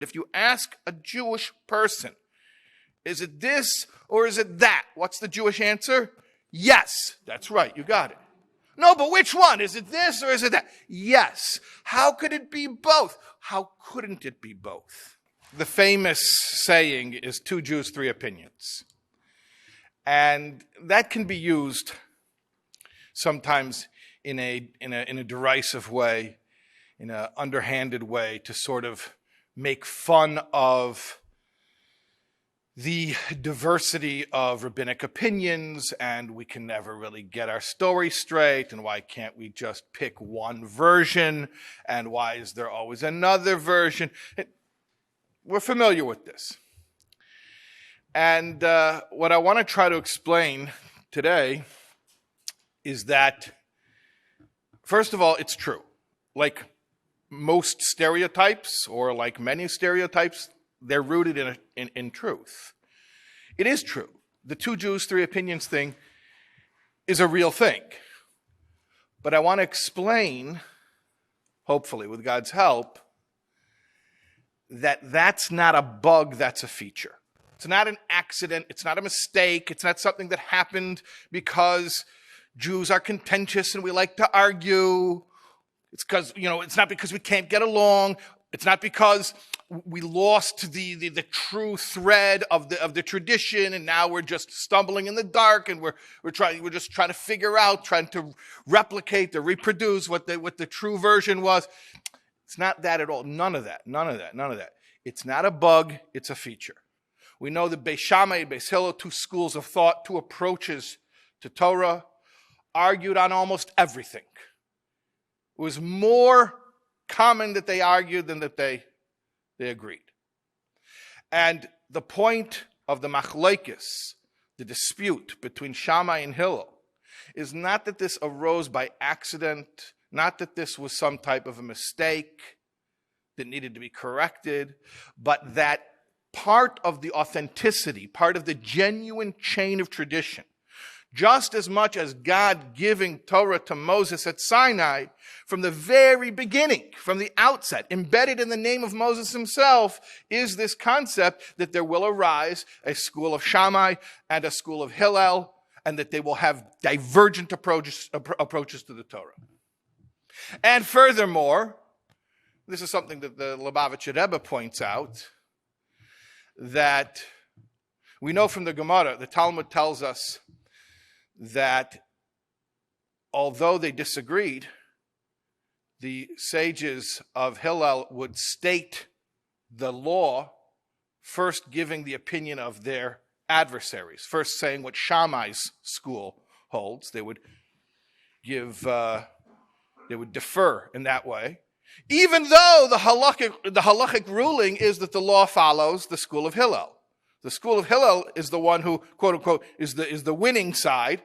If you ask a Jewish person, is it this or is it that? What's the Jewish answer? Yes. That's right. You got it. No, but which one? Is it this or is it that? Yes. How could it be both? How couldn't it be both? The famous saying is 2 Jews, 3 opinions. And that can be used sometimes in a derisive way, in an underhanded way, to sort of make fun of the diversity of rabbinic opinions, and we can never really get our story straight, and why can't we just pick one version, and why is there always another version? We're familiar with this. And what I want to try to explain today is that, first of all, it's true. Like most stereotypes, or like many stereotypes, they're rooted in truth. It is true. The 2 Jews, 3 opinions thing is a real thing. But I want to explain, hopefully with God's help, that that's not a bug, that's a feature. It's not an accident. It's not a mistake. It's not something that happened because Jews are contentious and we like to argue. It's because, it's not because we can't get along. It's not because we lost the true thread of the tradition, and now we're just stumbling in the dark, and we're just trying to figure out, trying to replicate or reproduce what the true version was. It's not that at all. None of that. It's not a bug. It's a feature. We know that Beis Shammai and Beis Hillel, 2 schools of thought, 2 approaches to Torah, argued on almost everything. It was more common that they argued than that they agreed. And the point of the machlokes, the dispute between Shammai and Hillel, is not that this arose by accident, not that this was some type of a mistake that needed to be corrected, but that part of the authenticity, part of the genuine chain of tradition, just as much as God giving Torah to Moses at Sinai, from the very beginning, from the outset, embedded in the name of Moses himself, is this concept that there will arise a school of Shammai and a school of Hillel, and that they will have divergent approaches to the Torah. And furthermore, this is something that the Lubavitcher Rebbe points out, that we know from the Gemara, the Talmud tells us that although they disagreed, the sages of Hillel would state the law, first giving the opinion of their adversaries, first saying what Shammai's school holds. They would defer in that way, even though the halachic ruling is that the law follows the school of Hillel. The school of Hillel is the one who, quote unquote, is the winning side,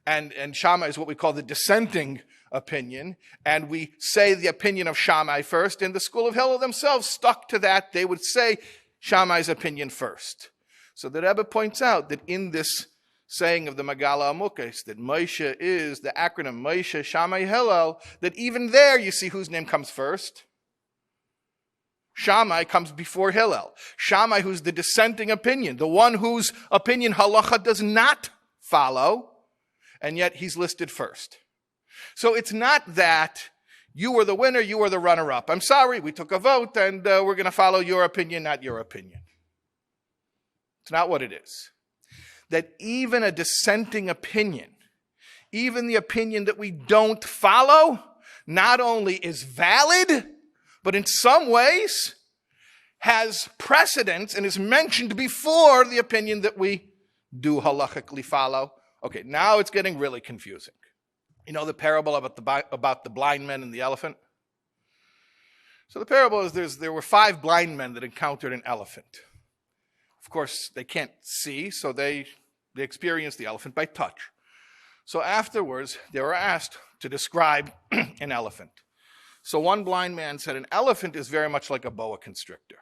and Shammai is what we call the dissenting opinion, and we say the opinion of Shammai first, and the school of Hillel themselves stuck to that. They would say Shammai's opinion first. So the Rebbe points out that in this saying of the Megala Amukes, that Moshe is the acronym Moshe, Shammai, Hillel, that even there you see whose name comes first. Shammai comes before Hillel. Shammai, who's the dissenting opinion, the one whose opinion halacha does not follow, and yet he's listed first. So it's not that you were the winner, you were the runner-up. I'm sorry, we took a vote, and we're going to follow your opinion, not your opinion. It's not what it is. That even a dissenting opinion, even the opinion that we don't follow, not only is valid, but in some ways has precedence and is mentioned before the opinion that we do halachically follow. Okay, now it's getting really confusing. You know the parable about the blind men and the elephant? So the parable is there were 5 blind men that encountered an elephant. Of course, they can't see, so they experience the elephant by touch. So afterwards, they were asked to describe an elephant. So one blind man said, an elephant is very much like a boa constrictor.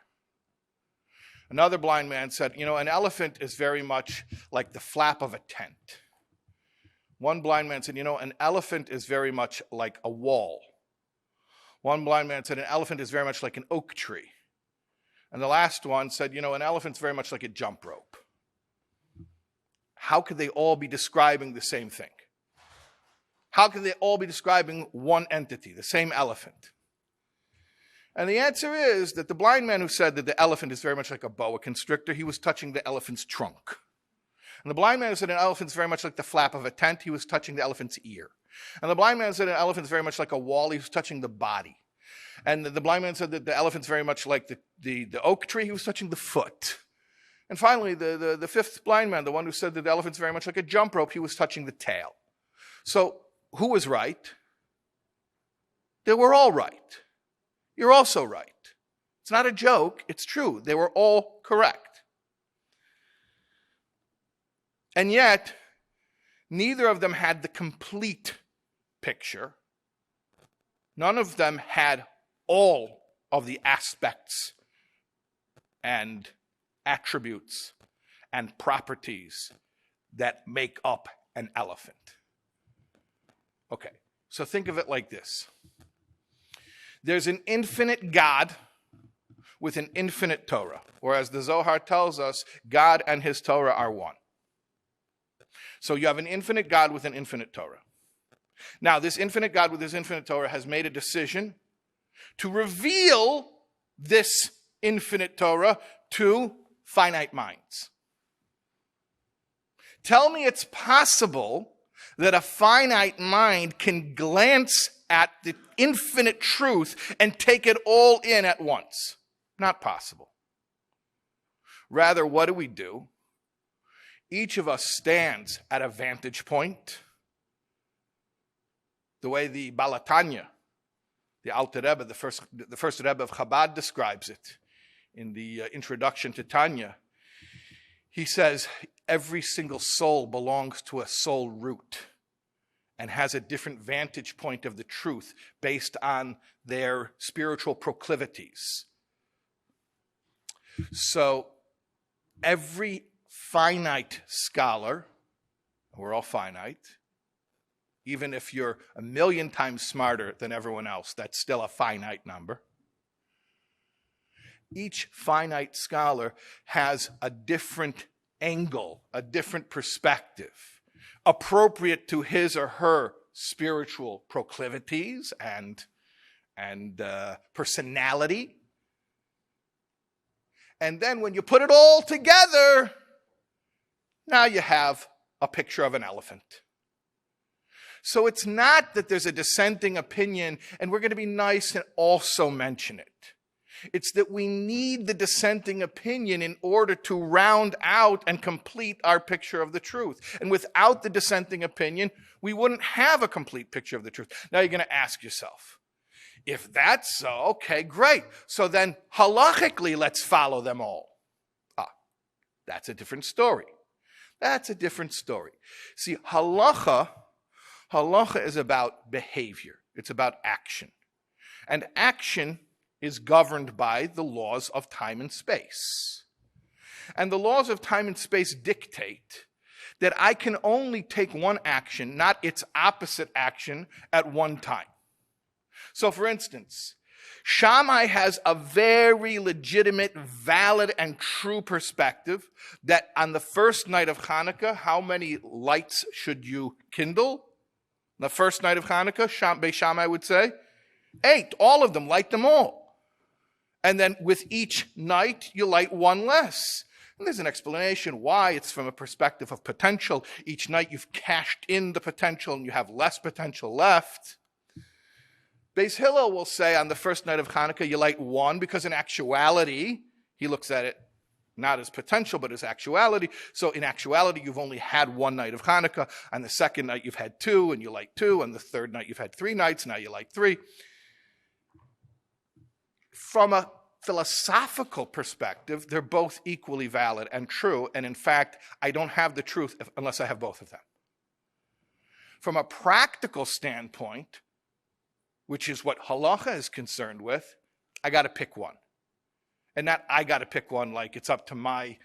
Another blind man said, an elephant is very much like the flap of a tent. One blind man said, an elephant is very much like a wall. One blind man said, an elephant is very much like an oak tree. And the last one said, an elephant's very much like a jump rope. How could they all be describing the same thing? How could they all be describing one entity, the same elephant? And the answer is that the blind man who said that the elephant is very much like a boa constrictor, he was touching the elephant's trunk. And the blind man who said an elephant's very much like the flap of a tent, he was touching the elephant's ear. And the blind man said an elephant's very much like a wall, he was touching the body. And the blind man said that the elephant's very much like the oak tree, he was touching the foot. And finally, the fifth blind man, the one who said that the elephant's very much like a jump rope, he was touching the tail. So who was right? They were all right. You're also right. It's not a joke, it's true. They were all correct. And yet, neither of them had the complete picture. None of them had all of the aspects and attributes and properties that make up an elephant. Okay, so think of it like this. There's an infinite God with an infinite Torah, or as the Zohar tells us, God and his Torah are one. So you have an infinite God with an infinite Torah. Now, this infinite God with his infinite Torah has made a decision to reveal this infinite Torah to finite minds. Tell me it's possible that a finite mind can glance at the infinite truth and take it all in at once. Not possible. Rather, what do? Each of us stands at a vantage point. The way the Balatanya, the Alter Rebbe, the first Rebbe of Chabad describes it in the introduction to Tanya. He says, every single soul belongs to a soul root and has a different vantage point of the truth based on their spiritual proclivities. So every finite scholar, we're all finite, even if you're 1,000,000 times smarter than everyone else, that's still a finite number. Each finite scholar has a different angle, a different perspective, appropriate to his or her spiritual proclivities and personality. And then when you put it all together, now you have a picture of an elephant. So it's not that there's a dissenting opinion and we're going to be nice and also mention it. It's that we need the dissenting opinion in order to round out and complete our picture of the truth. And without the dissenting opinion, we wouldn't have a complete picture of the truth. Now you're going to ask yourself, if that's so, okay, great. So then halachically, let's follow them all. That's a different story. That's a different story. See, halacha is about behavior. It's about action. And action is governed by the laws of time and space. And the laws of time and space dictate that I can only take one action, not its opposite action, at one time. So for instance, Shammai has a very legitimate, valid, and true perspective that on the first night of Hanukkah, how many lights should you kindle? The first night of Hanukkah, Beis Shammai would say, 8, all of them, light them all. And then with each night, you light one less. And there's an explanation why. It's from a perspective of potential. Each night you've cashed in the potential and you have less potential left. Beis Hillel will say on the first night of Hanukkah, you light one because in actuality, he looks at it not as potential, but as actuality. So in actuality, you've only had one night of Hanukkah. On the second night, you've had 2, and you light 2. On the third night, you've had 3 nights. Now you light 3. From a philosophical perspective, they're both equally valid and true. And in fact, I don't have the truth unless I have both of them. From a practical standpoint, which is what halacha is concerned with, I got to pick one. And not I got to pick one like it's up to my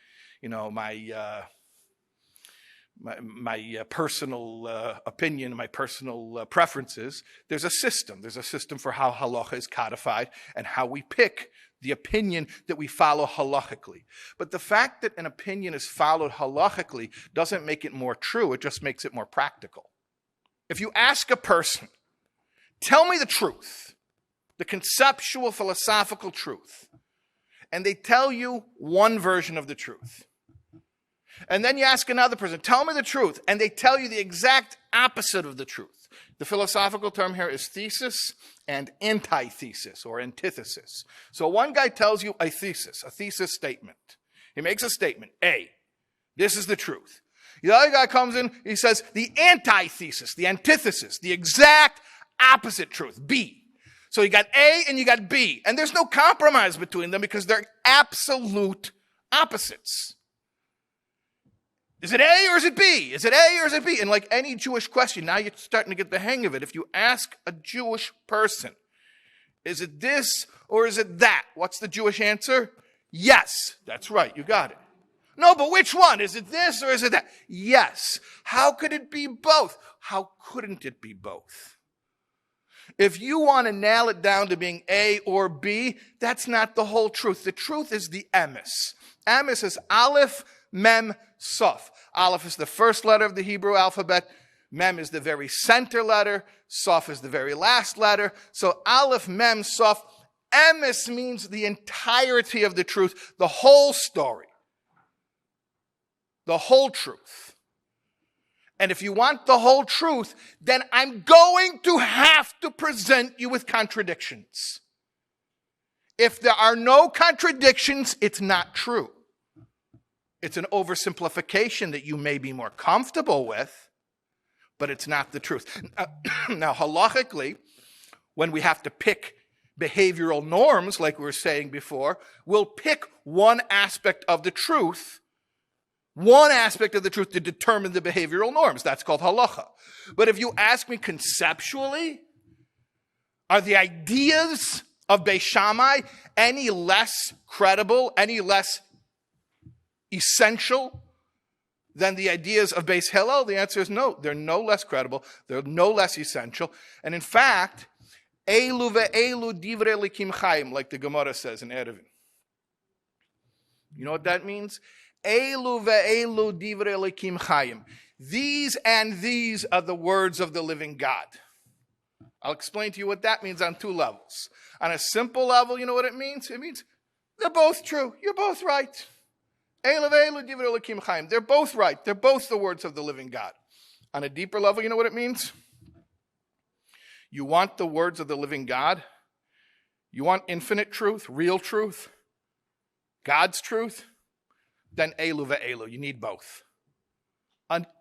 personal opinion, my personal preferences. There's a system. There's a system for how halacha is codified and how we pick the opinion that we follow halachically. But the fact that an opinion is followed halachically doesn't make it more true. It just makes it more practical. If you ask a person, tell me the truth, the conceptual, philosophical truth, and they tell you one version of the truth. And then you ask another person, tell me the truth, and they tell you the exact opposite of the truth. The philosophical term here is thesis and antithesis or antithesis. So one guy tells you a thesis statement. He makes a statement, A, this is the truth. The other guy comes in, he says the antithesis, the antithesis, the exact opposite truth, B. So you got A and you got B, and there's no compromise between them because they're absolute opposites. Is it A or is it B? Is it A or is it B? And like any Jewish question, now you're starting to get the hang of it. If you ask a Jewish person, is it this or is it that? What's the Jewish answer? Yes. That's right. You got it. No, but which one? Is it this or is it that? Yes. How could it be both? How couldn't it be both? If you want to nail it down to being A or B, that's not the whole truth. The truth is the emes. Emes is Aleph, Mem, Saf. Aleph is the first letter of the Hebrew alphabet. Mem is the very center letter. Saf is the very last letter. So Aleph, Mem, Saf. Emes means the entirety of the truth, the whole story, the whole truth. And if you want the whole truth, then I'm going to have to present you with contradictions. If there are no contradictions, it's not true. It's an oversimplification that you may be more comfortable with, but it's not the truth. Now, halachically, when we have to pick behavioral norms, like we were saying before, we'll pick one aspect of the truth to determine the behavioral norms. That's called halacha. But if you ask me conceptually, are the ideas of Beis Shammai any less credible, any less essential than the ideas of Beis Hillel? The answer is no. They're no less credible. They're no less essential. And in fact, Elu ve'elu divrei Elikim Chaim, like the Gemara says in Eruvin. You know what that means? Elu ve'elu divrei Elikim Chaim. These and these are the words of the living God. I'll explain to you what that means on two levels. On a simple level, you know what it means? It means they're both true. You're both right. Elu ve'elu divrei Elikim Chaim. They're both right. They're both the words of the living God. On a deeper level, you know what it means? You want the words of the living God? You want infinite truth, real truth, God's truth? Then elu ve'elu. You need both.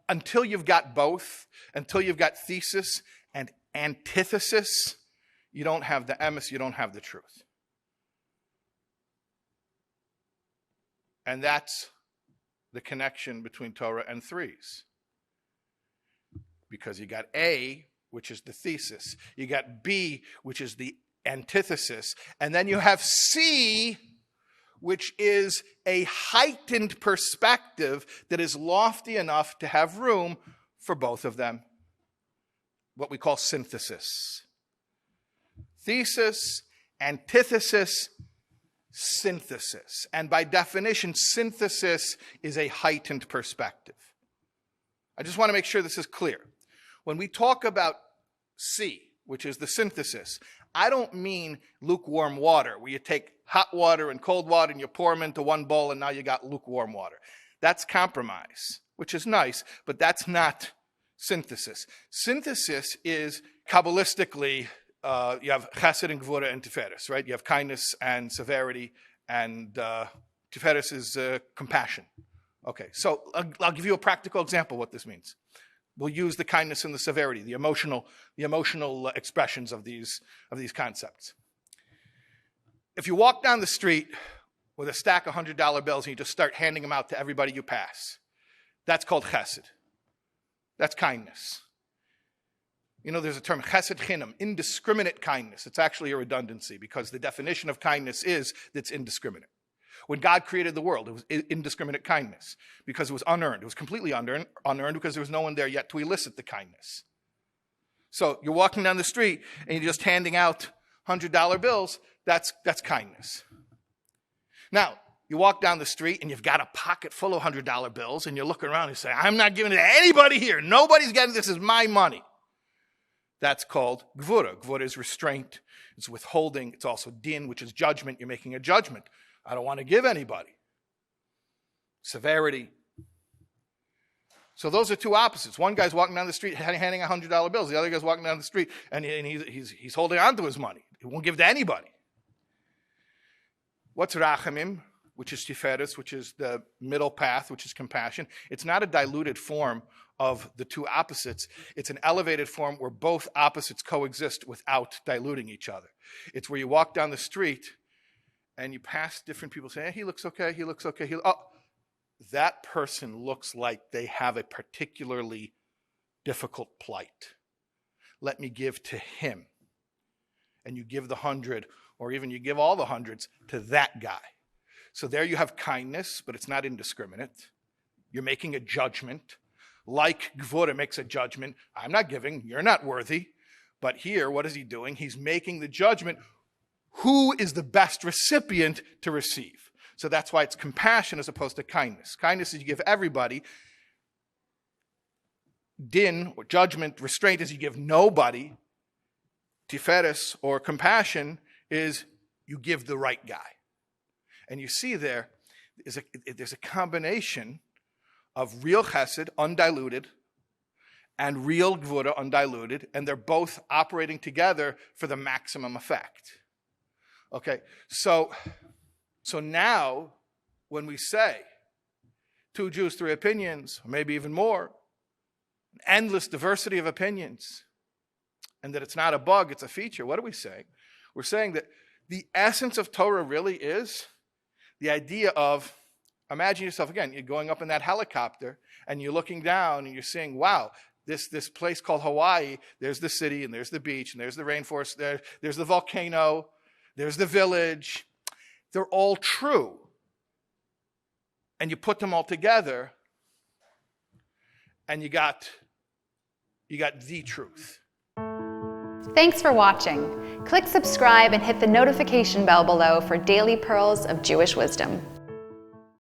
Until you've got both, until you've got thesis and antithesis, you don't have the emes, you don't have the truth. And that's the connection between Torah and threes. Because you got A, which is the thesis. You got B, which is the antithesis. And then you have C, which is a heightened perspective that is lofty enough to have room for both of them. What we call synthesis. Thesis, antithesis, synthesis. And by definition, synthesis is a heightened perspective. I just want to make sure this is clear. When we talk about C, which is the synthesis, I don't mean lukewarm water, where you take hot water and cold water and you pour them into one bowl and now you got lukewarm water. That's compromise, which is nice, but that's not synthesis. Synthesis is Kabbalistically, you have chesed and gvura and tiferes, right? You have kindness and severity, and tiferes is compassion. Okay, so I'll give you a practical example of what this means. We'll use the kindness and the severity, the emotional expressions of these concepts. If you walk down the street with a stack of $100 bills and you just start handing them out to everybody you pass, that's called chesed. That's kindness. You know, there's a term, chesed chinam, indiscriminate kindness. It's actually a redundancy because the definition of kindness is that it's indiscriminate. When God created the world, it was indiscriminate kindness because it was unearned. It was completely unearned because there was no one there yet to elicit the kindness. So you're walking down the street and you're just handing out $100 bills. That's kindness. Now, you walk down the street and you've got a pocket full of $100 bills and you're looking around and you say, I'm not giving it to anybody here. Nobody's getting this. Is my money. That's called gvura. Gvura is restraint. It's withholding. It's also din, which is judgment. You're making a judgment. I don't want to give anybody. Severity. So those are two opposites. One guy's walking down the street handing $100 bills. The other guy's walking down the street and he's holding on to his money. He won't give to anybody. What's rachamim, which is tiferes, which is the middle path, which is compassion? It's not a diluted form of the two opposites. It's an elevated form where both opposites coexist without diluting each other. It's where you walk down the street and you pass different people saying, hey, he looks okay, he looks okay. That person looks like they have a particularly difficult plight. Let me give to him. And you give the 100, or even you give all the hundreds to that guy. So there you have kindness, but it's not indiscriminate. You're making a judgment. Like gvura makes a judgment. I'm not giving, you're not worthy. But here, what is he doing? He's making the judgment. Who is the best recipient to receive? So that's why it's compassion as opposed to kindness. Kindness is you give everybody. Din, or judgment, restraint is you give nobody. Tiferes, or compassion, is you give the right guy. And you see there's a combination of real chesed, undiluted, and real gvura, undiluted, and they're both operating together for the maximum effect. Okay, so now, when we say 2 Jews, 3 opinions, or maybe even more, an endless diversity of opinions, and that it's not a bug, it's a feature, what are we saying? We're saying that the essence of Torah really is the idea of, imagine yourself, again, you're going up in that helicopter, and you're looking down, and you're saying, wow, this place called Hawaii, there's the city, and there's the beach, and there's the rainforest, there's the volcano, there's the village. They're all true. And you put them all together, and you got the truth. Thanks for watching. Click subscribe and hit the notification bell below for daily pearls of Jewish wisdom.